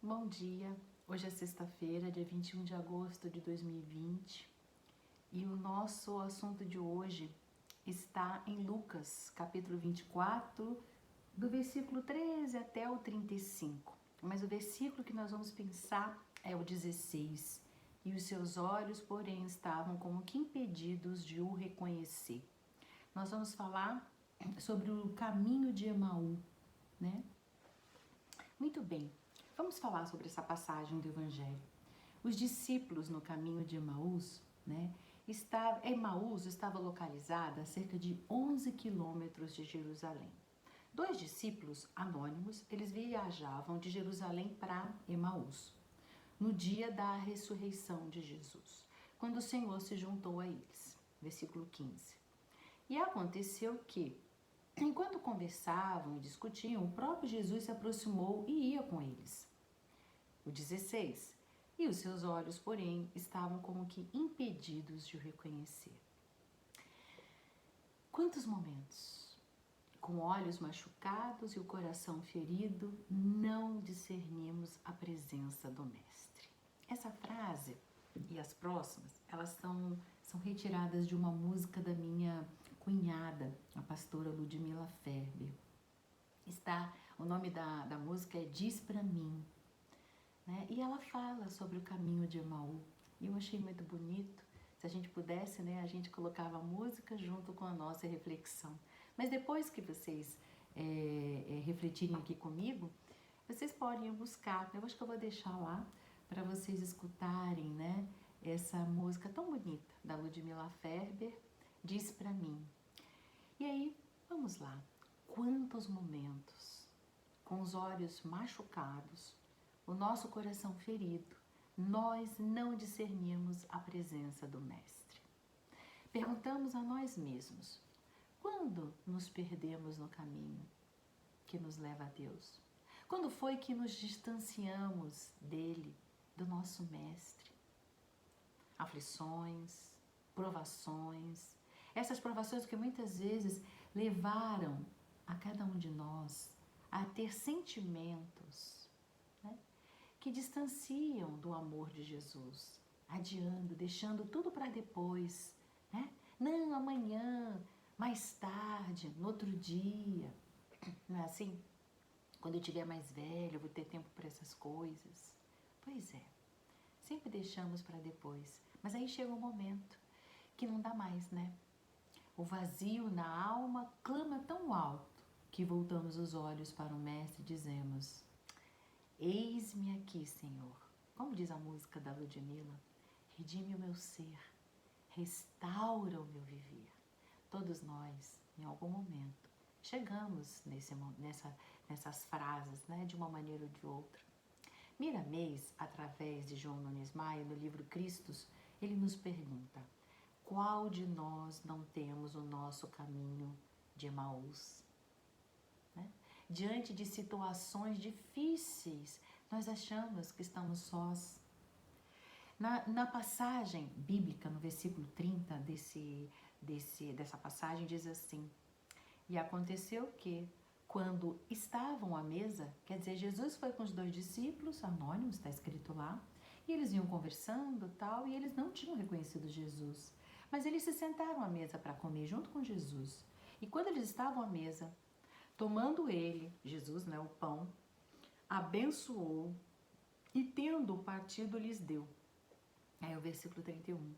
Bom dia, hoje é sexta-feira, dia 21 de agosto de 2020 e o nosso assunto de hoje está em Lucas, capítulo 24, do versículo 13 até o 35. Mas o versículo que nós vamos pensar é o 16. E os seus olhos, porém, estavam como que impedidos de o reconhecer. Nós vamos falar sobre o caminho de Emaú, né? Muito bem, vamos falar sobre essa passagem do Evangelho. Os discípulos no caminho de Emaús, né? Emaús estava localizada a cerca de 11 quilômetros de Jerusalém. Dois discípulos anônimos, eles viajavam de Jerusalém para Emaús, no dia da ressurreição de Jesus, quando o Senhor se juntou a eles. Versículo 15. E aconteceu que, enquanto conversavam e discutiam, o próprio Jesus se aproximou e ia com eles. O 16. E os seus olhos, porém, estavam como que impedidos de o reconhecer. Quantos momentos, com olhos machucados e o coração ferido, não discernimos a presença do Mestre. Essa frase e as próximas, elas são retiradas de uma música da minha cunhada, a pastora Ludmila Ferber. O nome da música é Diz Pra Mim, né? E ela fala sobre o caminho de Emaú. E eu achei muito bonito. Se a gente pudesse, né, a gente colocava a música junto com a nossa reflexão. Mas depois que vocês refletirem aqui comigo, vocês podem buscar. Eu acho que eu vou deixar lá para vocês escutarem, né, essa música tão bonita da Ludmila Ferber, Diz Pra Mim. E aí, vamos lá. Quantos momentos, com os olhos machucados, o nosso coração ferido, nós não discernimos a presença do Mestre. Perguntamos a nós mesmos, quando nos perdemos no caminho que nos leva a Deus? Quando foi que nos distanciamos dele, do nosso Mestre? Aflições, provações, essas provações que muitas vezes levaram a cada um de nós a ter sentimentos, né, que distanciam do amor de Jesus, adiando, deixando tudo para depois, né? Não, amanhã, mais tarde, no outro dia, não é assim? Quando eu tiver mais velho, eu vou ter tempo para essas coisas. Pois é, sempre deixamos para depois, mas aí chega um momento que não dá mais, né? O vazio na alma clama tão alto que voltamos os olhos para o Mestre e dizemos: eis-me aqui, Senhor. Como diz a música da Ludmila, redime o meu ser, restaura o meu viver. Todos nós, em algum momento, chegamos nessas frases, né, de uma maneira ou de outra. Miramês, através de João Nunes Maia, no livro Cristos, ele nos pergunta: qual de nós não temos o nosso caminho de Emaús? Né? Diante de situações difíceis, nós achamos que estamos sós. Na passagem bíblica, no versículo 30 dessa passagem, diz assim: e aconteceu que, quando estavam à mesa, quer dizer, Jesus foi com os dois discípulos, anônimos, está escrito lá, e eles iam conversando tal, e eles não tinham reconhecido Jesus. Mas eles se sentaram à mesa para comer junto com Jesus. E quando eles estavam à mesa, tomando ele, Jesus, né, o pão, abençoou e tendo partido lhes deu. Aí o versículo 31.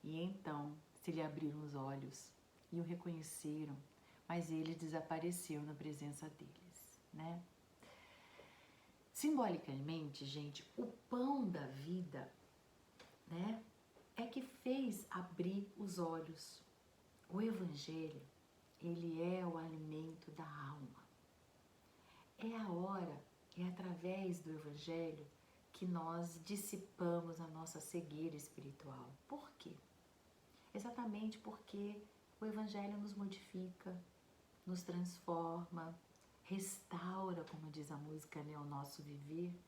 E então se lhe abriram os olhos e o reconheceram, mas ele desapareceu na presença deles, né? Simbolicamente, gente, o pão da vida, né, é que fez abrir os olhos. O Evangelho, ele é o alimento da alma. É a hora, é através do Evangelho que nós dissipamos a nossa cegueira espiritual. Por quê? Exatamente porque o Evangelho nos modifica, nos transforma, restaura, como diz a música, né, o nosso viver,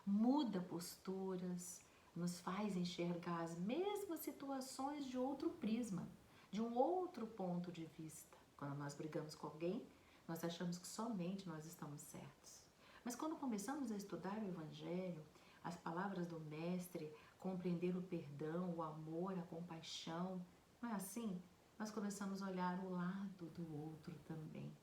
muda posturas, nos faz enxergar as mesmas situações de outro prisma, de um outro ponto de vista. Quando nós brigamos com alguém, nós achamos que somente nós estamos certos. Mas quando começamos a estudar o Evangelho, as palavras do Mestre, compreender o perdão, o amor, a compaixão, não é assim? Nós começamos a olhar o lado do outro também.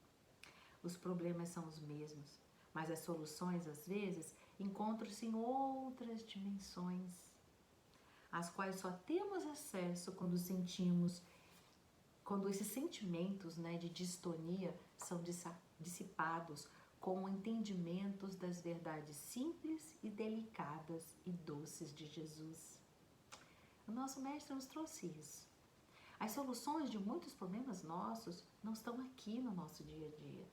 Os problemas são os mesmos, mas as soluções, às vezes, encontram-se em outras dimensões, às quais só temos acesso quando esses sentimentos, né, de distonia são dissipados com entendimentos das verdades simples e delicadas e doces de Jesus. O nosso Mestre nos trouxe isso. As soluções de muitos problemas nossos não estão aqui no nosso dia a dia.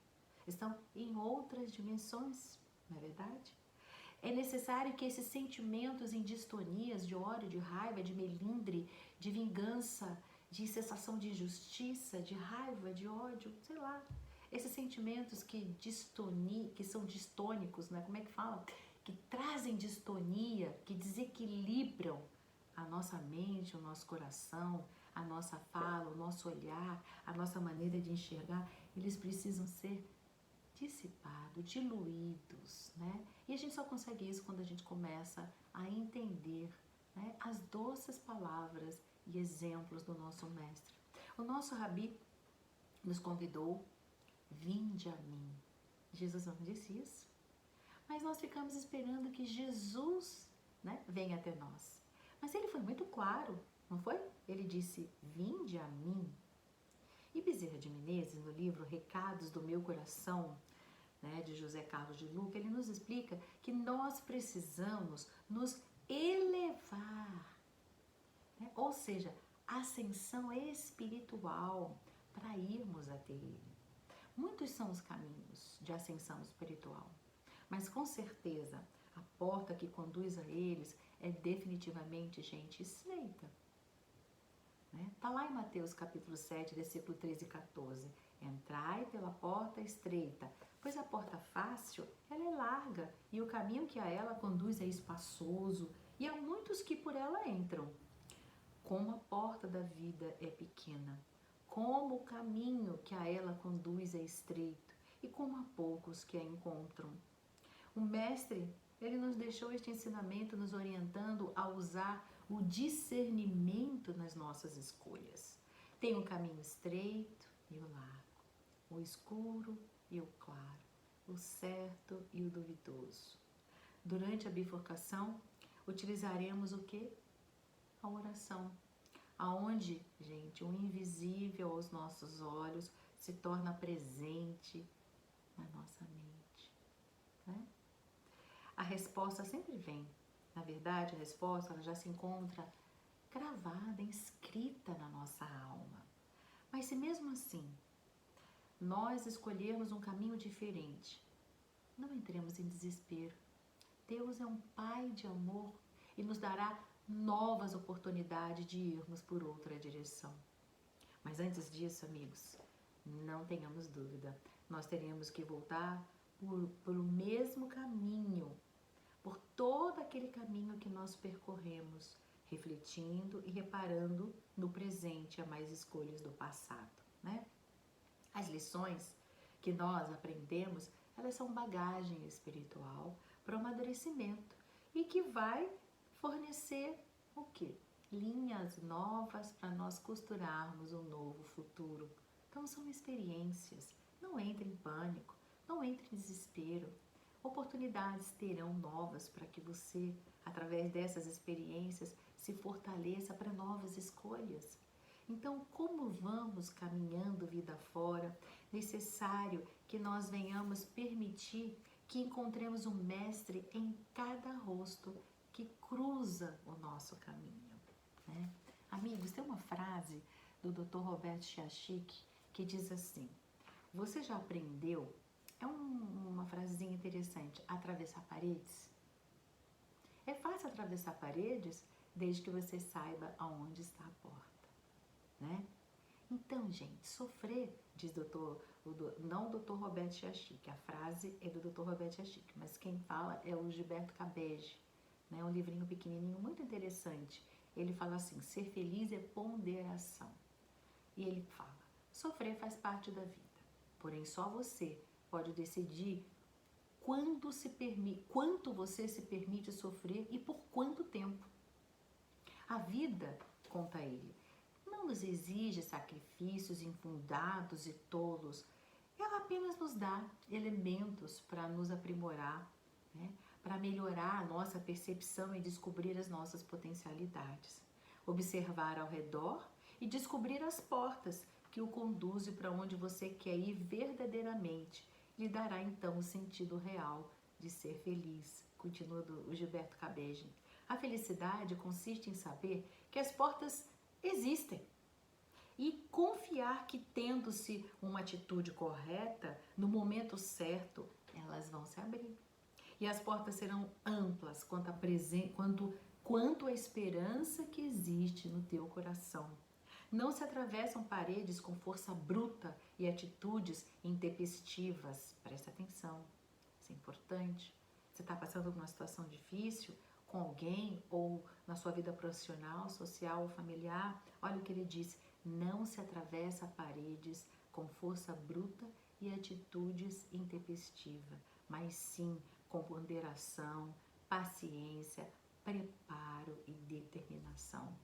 Estão em outras dimensões, não é verdade? É necessário que esses sentimentos em distonias, de ódio, de raiva, de melindre, de vingança, de sensação de injustiça, de raiva, de ódio, sei lá, esses sentimentos que são distônicos, né? Como é que fala? Que trazem distonia, que desequilibram a nossa mente, o nosso coração, a nossa fala, o nosso olhar, a nossa maneira de enxergar, eles precisam ser dissipados, diluídos, né? E a gente só consegue isso quando a gente começa a entender, né, as doces palavras e exemplos do nosso Mestre. O nosso Rabi nos convidou: vinde a mim. Jesus não disse isso, mas nós ficamos esperando que Jesus, né, venha até nós. Mas ele foi muito claro, não foi? Ele disse: vinde a mim. E Bezerra de Menezes, no livro Recados do Meu Coração, né, de José Carlos de Luca, ele nos explica que nós precisamos nos elevar, né? Ou seja, ascensão espiritual para irmos até ele. Muitos são os caminhos de ascensão espiritual, mas com certeza a porta que conduz a eles é definitivamente, gente, estreita. Está lá em Mateus capítulo 7, versículo 13 e 14. Entrai pela porta estreita, pois a porta fácil, ela é larga, e o caminho que a ela conduz é espaçoso, e há muitos que por ela entram. Como a porta da vida é pequena, como o caminho que a ela conduz é estreito, e como há poucos que a encontram. O Mestre, ele nos deixou este ensinamento nos orientando a usar o discernimento nas nossas escolhas. Tem o caminho estreito e o largo, o escuro e o claro, o certo e o duvidoso. Durante a bifurcação, utilizaremos o quê? A oração, aonde, gente, o invisível aos nossos olhos se torna presente na nossa mente, né? A resposta sempre vem. Na verdade, a resposta ela já se encontra gravada, inscrita na nossa alma. Mas se mesmo assim nós escolhermos um caminho diferente, não entremos em desespero. Deus é um Pai de amor e nos dará novas oportunidades de irmos por outra direção. Mas antes disso, amigos, não tenhamos dúvida, nós teremos que voltar pelo mesmo caminho, por todo aquele caminho que nós percorremos, refletindo e reparando no presente a mais escolhas do passado, né? As lições que nós aprendemos, elas são bagagem espiritual para o amadurecimento e que vai fornecer o quê? Linhas novas para nós costurarmos um novo futuro. Então são experiências, não entre em pânico, não entre em desespero. Oportunidades terão novas para que você, através dessas experiências, se fortaleça para novas escolhas. Então, como vamos caminhando vida fora, necessário que nós venhamos permitir que encontremos um mestre em cada rosto que cruza o nosso caminho, né? Amigos, tem uma frase do Dr. Roberto Chachik que diz assim: você já aprendeu, uma frasezinha interessante, atravessar paredes? É fácil atravessar paredes desde que você saiba aonde está a porta, né? Então, gente, sofrer, diz não o Dr. Roberto Chachik, a frase é do Dr. Roberto Chachik, mas quem fala é o Gilberto Cabege, né? Um livrinho pequenininho muito interessante. Ele fala assim: ser feliz é ponderação. E ele fala: sofrer faz parte da vida, porém só você pode decidir quanto você se permite sofrer e por quanto tempo. A vida, conta ele, não nos exige sacrifícios infundados e tolos. Ela apenas nos dá elementos para nos aprimorar, né? Para melhorar a nossa percepção e descobrir as nossas potencialidades. Observar ao redor e descobrir as portas que o conduzem para onde você quer ir verdadeiramente. Lhe dará então o sentido real de ser feliz. Continua o Gilberto Cabege. A felicidade consiste em saber que as portas existem e confiar que, tendo-se uma atitude correta, no momento certo, elas vão se abrir. E as portas serão amplas quanto a esperança que existe no teu coração. Não se atravessam paredes com força bruta e atitudes intempestivas. Presta atenção, isso é importante. Você está passando por uma situação difícil com alguém ou na sua vida profissional, social ou familiar? Olha o que ele diz: não se atravessa paredes com força bruta e atitudes intempestivas, mas sim com ponderação, paciência, preparo e determinação.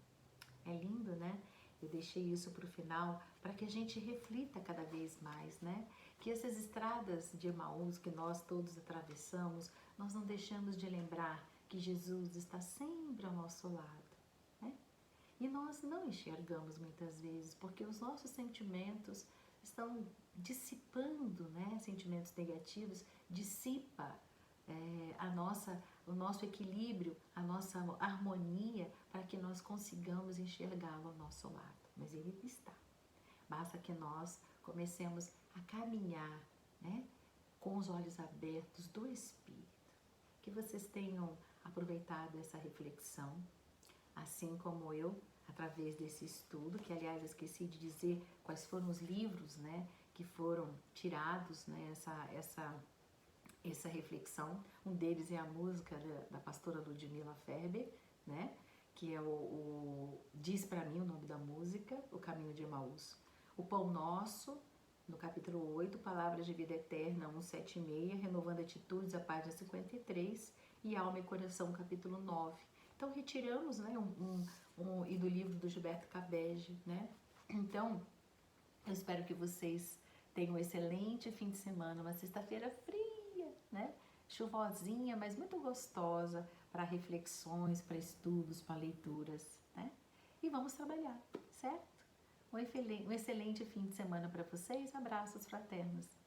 É lindo, né? Eu deixei isso para o final para que a gente reflita cada vez mais, né? Que essas estradas de Emaús que nós todos atravessamos, nós não deixamos de lembrar que Jesus está sempre ao nosso lado, né? E nós não enxergamos muitas vezes, porque os nossos sentimentos estão dissipando, né? Sentimentos negativos dissipa o nosso equilíbrio, a nossa harmonia, para que nós consigamos enxergá-lo ao nosso lado. Mas ele está. Basta que nós comecemos a caminhar, né, com os olhos abertos do Espírito. Que vocês tenham aproveitado essa reflexão, assim como eu, através desse estudo, que aliás eu esqueci de dizer quais foram os livros, né, que foram tirados, né, essa reflexão. Um deles é a música da pastora Ludmila Ferber, né? Que é Diz Pra Mim, o nome da música, O Caminho de Emaús. O Pão Nosso, no capítulo 8, Palavras de Vida Eterna, 176, Renovando Atitudes, a página 53, e Alma e Coração, capítulo 9. Então, retiramos, né, e do livro do Gilberto Cabege, né? Então, eu espero que vocês tenham um excelente fim de semana, uma sexta-feira fria, né? Chuvosinha, mas muito gostosa para reflexões, para estudos, para leituras, né? E vamos trabalhar, certo? Um excelente fim de semana para vocês. Abraços fraternos.